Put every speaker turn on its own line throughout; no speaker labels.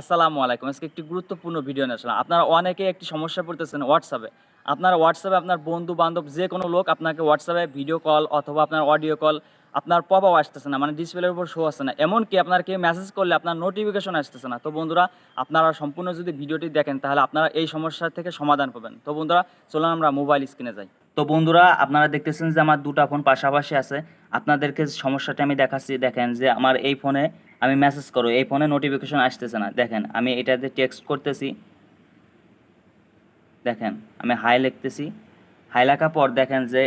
আসসালামু আলাইকুম। আজকে একটি গুরুত্বপূর্ণ ভিডিও নিয়ে আসলাম। আপনারা অনেকেই একটি সমস্যায় পড়তেছেন WhatsApp-এ। আপনার WhatsApp-এ আপনার বন্ধু-বান্ধব যেকোনো লোক আপনাকে WhatsApp-এ ভিডিও কল অথবা আপনার অডিও কল আপনার পপ-আপ আসতেছে না। মানে ডিসপ্লের উপর শো আসছে না। এমনকি আপনার কেউ মেসেজ করলে আপনার নোটিফিকেশন আসতেছে না। তো বন্ধুরা, আপনারা সম্পূর্ণ যদি ভিডিওটি দেখেন তাহলে আপনারা এই সমস্যা থেকে সমাধান পাবেন। তো বন্ধুরা, চলুন আমরা মোবাইল স্ক্রিনে যাই। তো বন্ধুরা, আপনারা দেখতেছেন যে আমার ২ টা ফোন পাশাপাশি আছে। আপনাদেরকে সমস্যাটা আমি দেখাচ্ছি। দেখেন যে আমার এই ফোনে আমি মেসেজ করব, এই ফোনে নোটিফিকেশন আসতেছে না। দেখেন আমি এটাতে টেক্সট করতেছি, দেখেন আমি হাই লিখতেছি, হাই লেখার পর দেখেন যে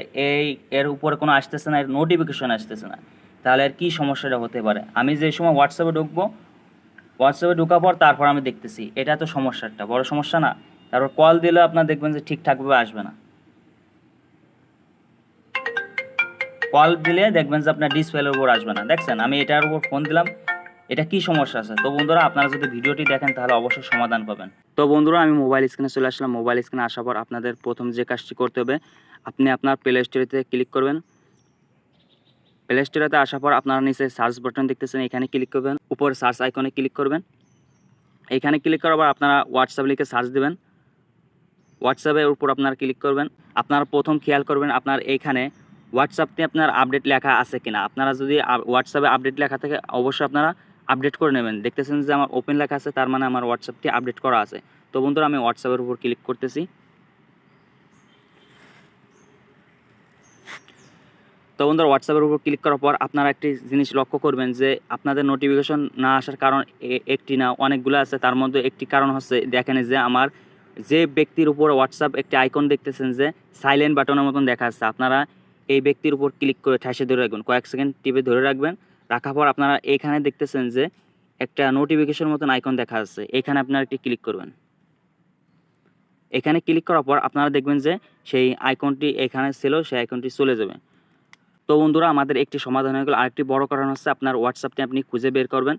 এর উপরে কোনো আসতেছে না, এর নোটিফিকেশন আসতেছে না। তাহলে আর কী সমস্যাটা হতে পারে? আমি যে সময় হোয়াটসঅ্যাপে ঢুকবো, হোয়াটসঅ্যাপে ঢোকার পর তারপর আমি দেখতেছি, এটা তো সমস্যাটা বড় সমস্যা না? তারপর কল দিলেও আপনার দেখবেন যে ঠিকঠাকভাবে আসবে না। কল দিলে দেখবেন যে আপনার ডিসপ্লের উপর আসবে না। দেখছেন আমি এটার উপর ফোন দিলাম, এটা কি সমস্যা আছে? তো বন্ধুরা, আপনারা যদি ভিডিওটি দেখেন তাহলে অবশ্যই সমাধান পাবেন। তো বন্ধুরা, আমি মোবাইল স্ক্রিনে চলে আসলাম। মোবাইল স্ক্রিনে আসার পর আপনাদের প্রথম যে কাজটি করতে হবে, আপনি আপনার প্লে স্টোরেতে ক্লিক করবেন। প্লে স্টোরেতে আসার পর আপনারা নিচে সার্চ বাটন দেখতেছেন, এখানে ক্লিক করবেন। উপরে সার্চ আইকনে ক্লিক করবেন। এখানে ক্লিক করার পর আপনারা হোয়াটসঅ্যাপ লিখে সার্চ দেবেন। হোয়াটসঅ্যাপের উপর আপনারা ক্লিক করবেন। আপনারা প্রথম খেয়াল করবেন আপনার এইখানে হোয়াটসঅ্যাপে আপনার আপডেট লেখা আছে কিনা। আপনারা যদি হোয়াটসঅ্যাপে আপডেট লেখা থাকে অবশ্যই আপনারা আপডেট করে নেবেন। দেখতেছেন যে আমার ওপেন লেখা আছে, তার মানে আমার হোয়াটসঅ্যাপটি আপডেট করা আছে। তো বন্ধুরা, আমি হোয়াটসঅ্যাপের উপর ক্লিক করতেছি। তো বন্ধুরা, হোয়াটসঅ্যাপের উপর ক্লিক করার পর আপনারা একটি জিনিস লক্ষ্য করবেন যে আপনাদের নোটিফিকেশন না আসার কারণ একটি না, অনেকগুলো আছে। তার মধ্যে একটি কারণ হচ্ছে, দেখেন যে আমার যে ব্যক্তির উপর হোয়াটসঅ্যাপ একটি আইকন দেখতেছেন যে সাইলেন্ট বাটনের মতন দেখা যাচ্ছে, আপনারা এই ব্যক্তির উপর ক্লিক করে ঠাসে ধরে রাখবেন, কয়েক সেকেন্ড টিপে ধরে রাখবেন। রাখার পর আপনারা এইখানে দেখতেছেন যে একটা নোটিফিকেশন মতন আইকন দেখা যাচ্ছে, এখানে আপনারা একটি ক্লিক করবেন। এখানে ক্লিক করার পর আপনারা দেখবেন যে সেই আইকনটি এখানে ছিল, সেই আইকনটি চলে যাবে। তো বন্ধুরা, আমাদের একটি সমাধান হয়ে গেল। আরেকটি বড় কারণ হচ্ছে আপনার হোয়াটসঅ্যাপটি আপনি খুঁজে বের করবেন।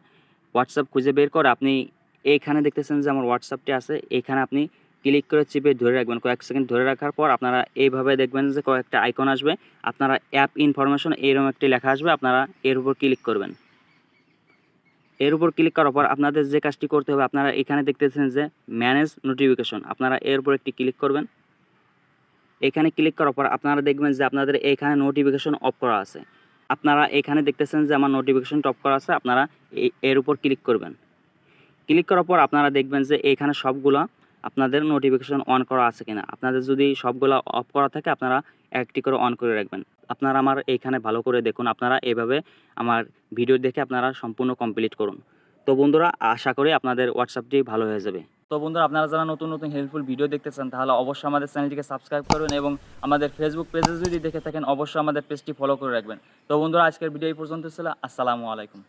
হোয়াটসঅ্যাপ খুঁজে বের করে আপনি এইখানে দেখতেছেন যে আমার হোয়াটসঅ্যাপটি আছে, এখানে আপনি ক্লিক করে চিপে ধরে রাখবেন। কয়েক সেকেন্ড ধরে রাখার পর আপনারা এইভাবে দেখবেন যে কয়েকটা আইকন আসবে, আপনারা অ্যাপ ইনফরমেশন এরকম একটি লেখা আসবে, আপনারা এর উপর ক্লিক করবেন। এর উপর ক্লিক করার পর আপনাদের যে কাজটি করতে হবে, আপনারা এখানে দেখতেছেন যে ম্যানেজ নোটিফিকেশন, আপনারা এর উপর একটি ক্লিক করবেন। এখানে ক্লিক করার পর আপনারা দেখবেন যে আপনাদের এখানে নোটিফিকেশন অফ করা আছে। আপনারা এখানে দেখতেছেন যে আমার নোটিফিকেশন অফ করা আছে, আপনারা এর উপর ক্লিক করবেন। ক্লিক করার পর আপনারা দেখবেন যে এখানে সবগুলা আপনাদের নোটিফিকেশন অন করা আছে কিনা। আপনাদের যদি সবগুলা অফ করা থাকে আপনারা একটি করে অন করে রাখবেন। আপনারা আমার এইখানে ভালো করে দেখুন, আপনারা এভাবে আমার ভিডিও দেখে আপনারা সম্পূর্ণ কমপ্লিট করুন। তো বন্ধুরা, আশা করি আপনাদের হোয়াটসঅ্যাপটি ভালো হয়ে যাবে। তো বন্ধুরা, আপনারা যারা নতুন নতুন হেল্পফুল ভিডিও দেখতে চান তাহলে অবশ্যই আমাদের চ্যানেলটিকে সাবস্ক্রাইব করবেন এবং আমাদের ফেসবুক পেজে যদি দেখে থাকেন অবশ্যই আমাদের পেজটি ফলো করে রাখবেন। তো বন্ধুরা, আজকের ভিডিও এই পর্যন্ত ছিল। আসসালামু আলাইকুম।